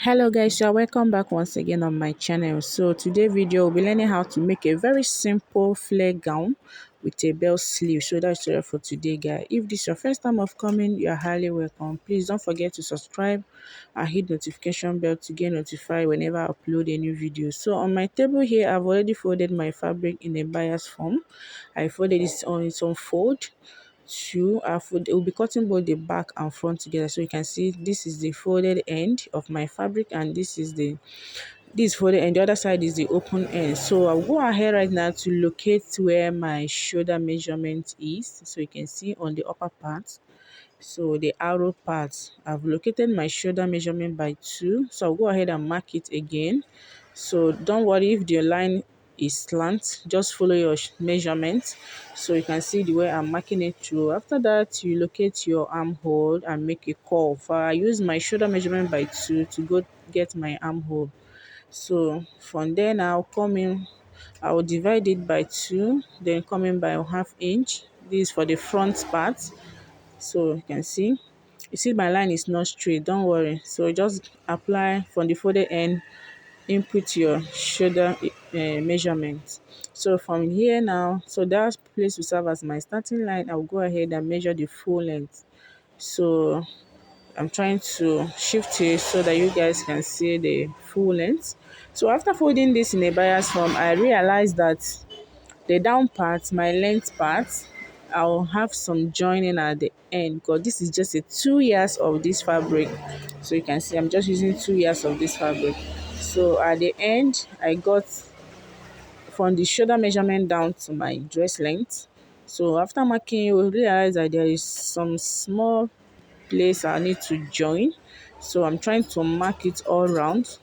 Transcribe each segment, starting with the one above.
Hello guys, you are welcome back once again on my channel. So today video we'll be learning how to make a very simple flare gown with a bell sleeve. So that's all for today guys. If this is your first time of coming, you are highly welcome. Please don't forget to subscribe and hit notification bell to get notified whenever I upload a new video. So on my table here, I've already folded my fabric in a bias form. I folded it on its own fold. It will be cutting both the back and front together, so you can see this is the folded end of my fabric and this folded end, the other side is the open end. So I'll go ahead right now to locate where my shoulder measurement is. So you can see on the upper part, so the arrow part, I've located my shoulder measurement by 2. So I'll go ahead and mark it again. So don't worry if the line is slant, just follow your measurement. So you can see the way I'm marking it through. After that, you locate your armhole and make a curve. I use my shoulder measurement by 2 to go get my armhole. So from there now, I will divide it by 2, then come in by 1/2 inch. This is for the front part. So you see my line is not straight, don't worry. So just apply from the folded end, input your shoulder measurement. So from here now, so that place will serve as my starting line. I'll go ahead and measure the full length. So I'm trying to shift it so that you guys can see the full length. So after folding this in a bias form, I realized that the down part, my length part, I'll have some joining at the end because this is just a 2 yards of this fabric. So you can see I'm just using 2 yards of this fabric. So at the end, I got from the shoulder measurement down to my dress length. So after marking, you will realize that there is some small place I need to join. So I'm trying to mark it all round.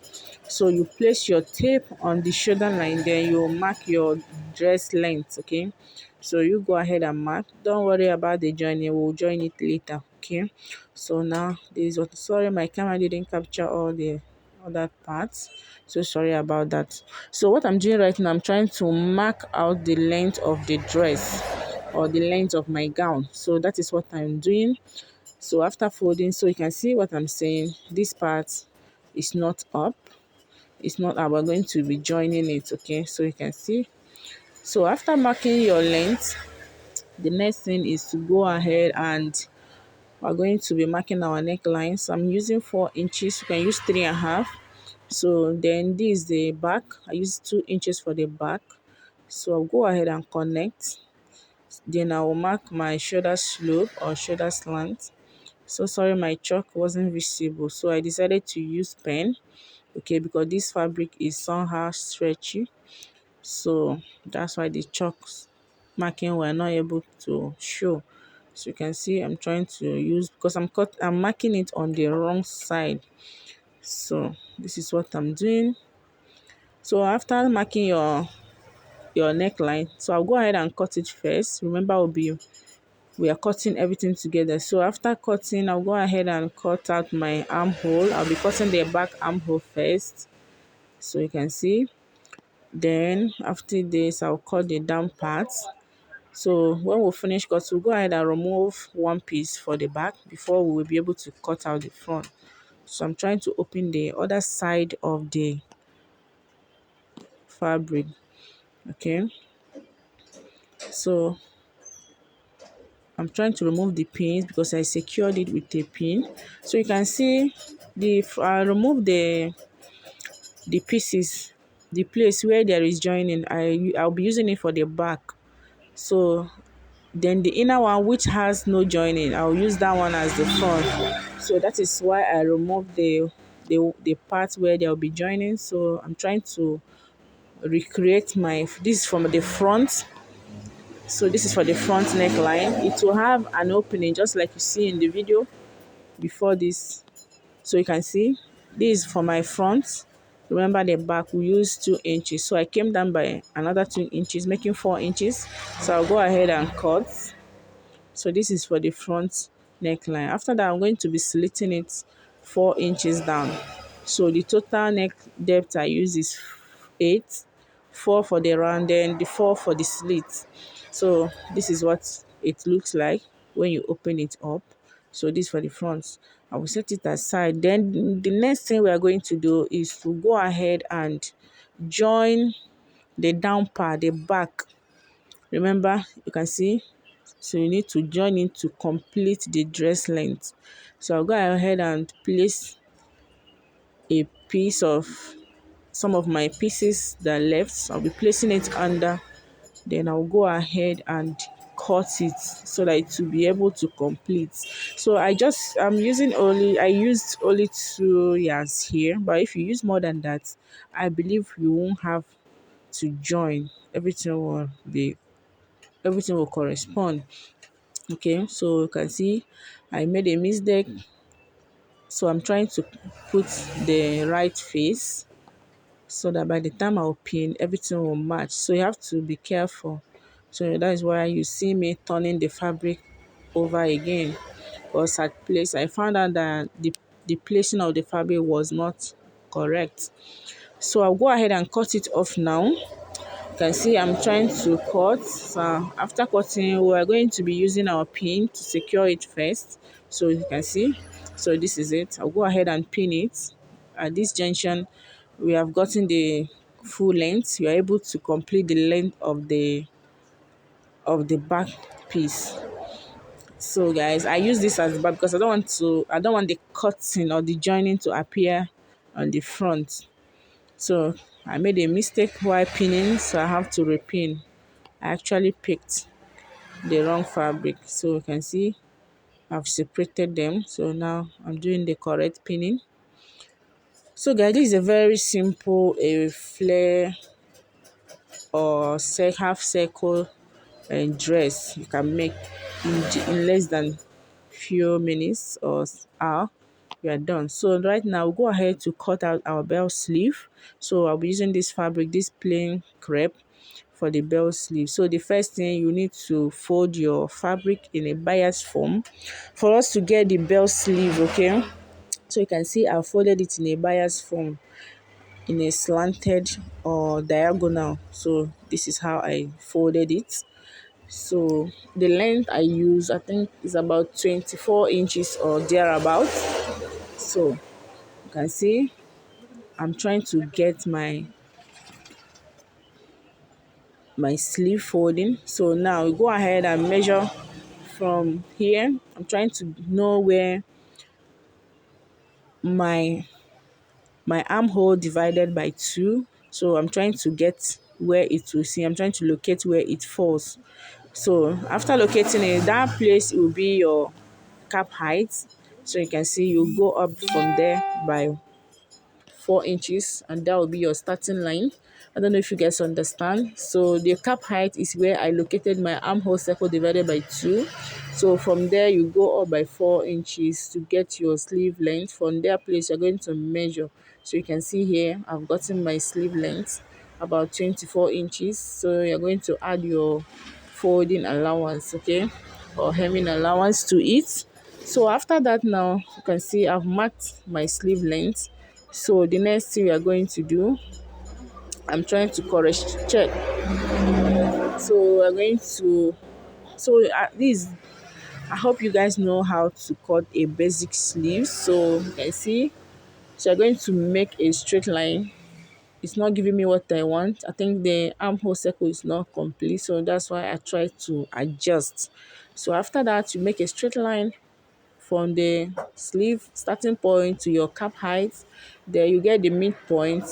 So you place your tape on the shoulder line, then you mark your dress length, okay? So you go ahead and mark. Don't worry about the joining, we'll join it later, okay? So now this is what, sorry, my camera didn't capture all the other parts. So sorry about that. So what I'm doing right now, I'm trying to mark out the length of the dress or the length of my gown. So that is what I'm doing. So after folding, so you can see what I'm saying, this part is not up, it's not up, we're going to be joining it, okay? So you can see, so after marking your length, the next thing is to go ahead and we're going to be marking our neckline. So I'm using 4 inches, you can use 3.5. So then this is the back, I use 2 inches for the back. So I'll go ahead and connect, then I will mark my shoulder slope or shoulder slant. So sorry, my chalk wasn't visible, so I decided to use pen, okay, because this fabric is somehow stretchy. So that's why the chalk marking were not able to show. So you can see I'm trying to use, because I'm marking it on the wrong side. So this is what I'm doing. So after marking your neckline, so I'll go ahead and cut it first. Remember, we are cutting everything together. So after cutting, I'll go ahead and cut out my armhole. I'll be cutting the back armhole first, so you can see. Then after this, I'll cut the down parts. So when we finish cut, we'll go ahead and remove one piece for the back before we will be able to cut out the front. So I'm trying to open the other side of the fabric, okay? So I'm trying to remove the pins because I secured it with a pin. So you can see I remove the pieces, the place where there is joining. I'll be using it for the back. So then the inner one which has no joining, I'll use that one as the front. So that is why I removed the part where they'll be joining. So I'm trying to recreate this is from the front. So this is for the front neckline. It will have an opening just like you see in the video before this. So you can see this is for my front. Remember the back we used 2 inches. So I came down by another 2 inches, making 4 inches. So I'll go ahead and cut. So this is for the front neckline. After that, I'm going to be slitting it 4 inches down. So the total neck depth I use is 8, 4 for the round, then the 4 for the slit. So this is what it looks like when you open it up. So this for the front. I will set it aside. Then the next thing we are going to do is to go ahead and join the down part, the back. Remember, you can see, so you need to join it to complete the dress length. So I'll go ahead and place a piece of some of my pieces that left. So I'll be placing it under, then I'll go ahead and cut it so that it will be able to complete. So I used only 2 yards here, but if you use more than that, I believe you won't have to join. Everything will correspond. Okay, so you can see I made a mistake, so I'm trying to put the right face so that by the time I'll pin, everything will match. So you have to be careful. So that is why you see me turning the fabric over again, because at place I found out that the placing of the fabric was not correct. So I'll go ahead and cut it off now. You can see I'm trying to cut. So after cutting, we are going to be using our pin to secure it first. So you can see, so this is it. I'll go ahead and pin it. At this junction, we have gotten the full length. You are able to complete the length of the back piece. So guys, I use this as the back because I don't want the cutting or the joining to appear on the front. So I made a mistake while pinning, so I have to repin. I actually picked the wrong fabric. So you can see I've separated them. So now I'm doing the correct pinning. So guys, this is a very simple a flare or half circle and dress you can make in less than few minutes or hour. We are done. So right now we'll go ahead to cut out our bell sleeve. So I'll be using this fabric, this plain crepe, for the bell sleeve. So the first thing, you need to fold your fabric in a bias form for us to get the bell sleeve. Okay, so you can see I folded it in a bias form, in a slanted or diagonal. So this is how I folded it. So the length I use, I think, is about 24 inches or thereabout. So you can see I'm trying to get my sleeve folding. So now we go ahead and measure from here. I'm trying to know where my armhole divided by 2. So I'm trying to get where it will see. I'm trying to locate where it falls. So after locating it, that place will be your cap height. So you can see you go up from there by 4 inches, and that will be your starting line. I don't know if you guys understand. So the cap height is where I located my armhole circle divided by 2. So from there you go up by 4 inches to get your sleeve length. From there place you're going to measure. So you can see here I've gotten my sleeve length about 24 inches. So you're going to add your folding allowance, okay, or hemming allowance to it. So after that, now you can see I've marked my sleeve length. So the next thing we are going to do, I'm trying to correct check. So we're going to, so this, I hope you guys know how to cut a basic sleeve. So you can see, so I'm going to make a straight line. It's not giving me what I want. I think the armhole circle is not complete, so that's why I try to adjust. So after that, you make a straight line from the sleeve starting point to your cap height. There you get the midpoint.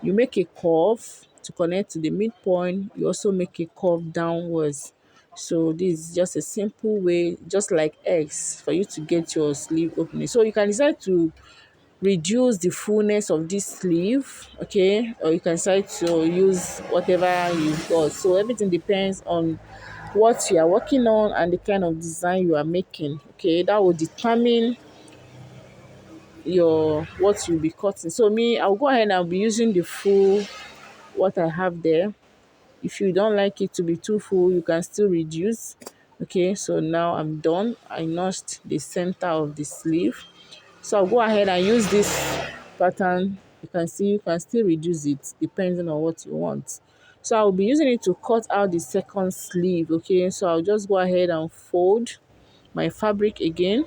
You make a curve to connect to the midpoint. You also make a curve downwards. So this is just a simple way, just like X, for you to get your sleeve opening. So you can decide to reduce the fullness of this sleeve, okay, or you can decide to use whatever you've got. So everything depends on what you are working on and the kind of design you are making. Okay, that will determine your what you'll be cutting. So me, I'll go ahead and I'll be using the full what I have there. If you don't like it to be too full, you can still reduce. Okay, so now I'm done. I notched the center of the sleeve. So I'll go ahead and use this pattern. You can see you can still reduce it depending on what you want. So I'll be using it to cut out the second sleeve. Okay, so I'll just go ahead and fold my fabric again.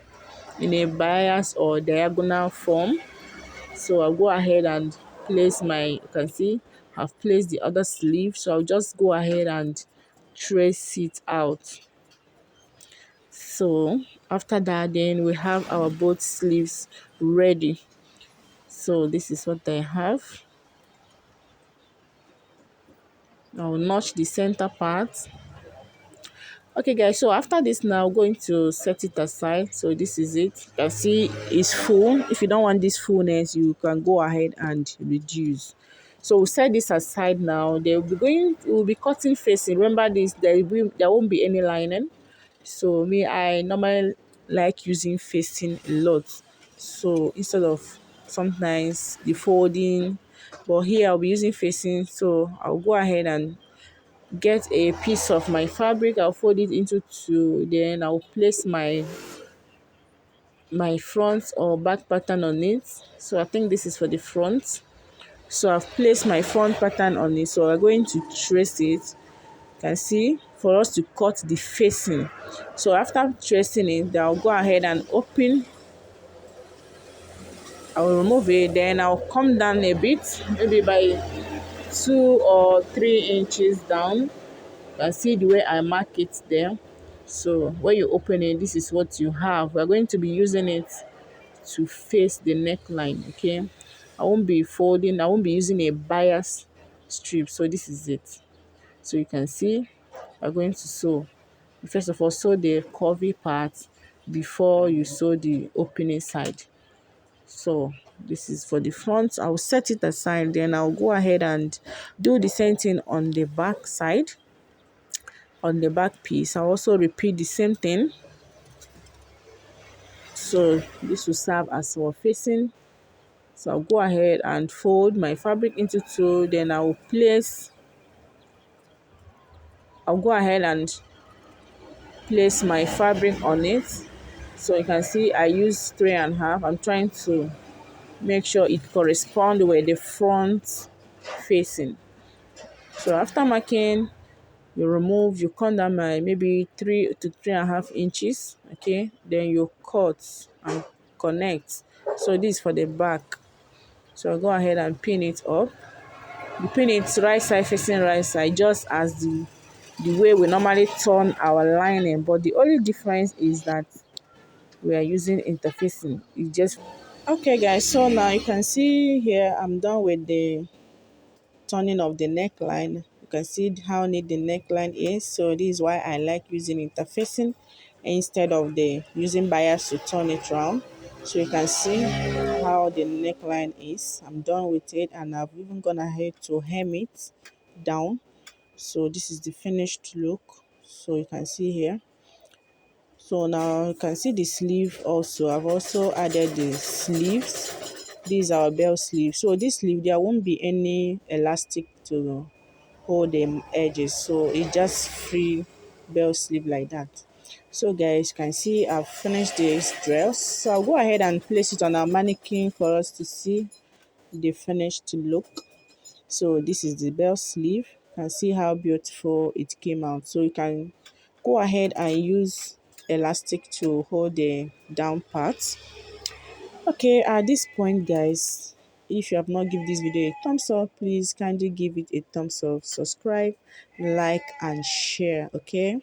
in a bias or diagonal form. So I'll go ahead and place my, you can see I've placed the other sleeve, so I'll just go ahead and trace it out. So after that, then we have our both sleeves ready. So this is what I have. I'll notch the center part. Okay guys, so after this now I'm going to set it aside. So this is it. You can see it's full. If you don't want this fullness, you can go ahead and reduce. So we'll set this aside now. We'll be cutting facing. Remember this, there won't be any lining. So me, I normally like using facing a lot. So instead of sometimes the folding, but here I'll be using facing. So I'll go ahead and get a piece of my fabric. I'll fold it into two, then I'll place my front or back pattern on it. So I think this is for the front. So I've placed my front pattern on it, so we're going to trace it. You can see for us to cut the facing. So after tracing it, I'll go ahead and open. I'll remove it, then I'll come down a bit, maybe by 2 or 3 inches down. You can see the way I mark it there. So when you open it, this is what you have. We're going to be using it to face the neckline. Okay, I won't be folding, I won't be using a bias strip. So this is it. So you can see we're going to sew. First of all, sew the curvy part before you sew the opening side. So this is for the front. I'll set it aside, then I'll go ahead and do the same thing on the back side. On the back piece, I'll also repeat the same thing. So this will serve as our facing. So I'll go ahead and fold my fabric into two, then I'll go ahead and place my fabric on it. So you can see I use 3.5. I'm trying to make sure it corresponds with the front facing. So after marking, you come down by maybe 3 to 3.5 inches. Okay, then you cut and connect. So this is for the back. So I'll go ahead and pin it up. You pin it right side facing right side, just as the way we normally turn our lining, but the only difference is that we are using interfacing. It just okay guys, so now you can see here I'm done with the turning of the neckline. You can see how neat the neckline is. So this is why I like using interfacing instead of the using bias to turn it around. So you can see how the neckline is. I'm done with it, and I've even gone ahead to hem it down. So this is the finished look. So you can see here. So now you can see the sleeve also. I've also added the sleeves. These are bell sleeves. So this sleeve, there won't be any elastic to hold the edges. So it's just free bell sleeve like that. So guys, you can see I've finished this dress. So I'll go ahead and place it on our mannequin for us to see the finished look. So this is the bell sleeve. You can see how beautiful it came out. So you can go ahead and use elastic to hold the down part. Okay, at this point guys, if you have not given this video a thumbs up, please kindly give it a thumbs up, subscribe, like and share. Okay,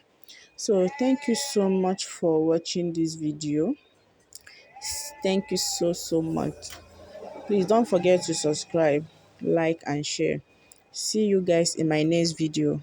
so thank you so much for watching this video. Thank you so much. Please don't forget to subscribe, like and share. See you guys in my next video.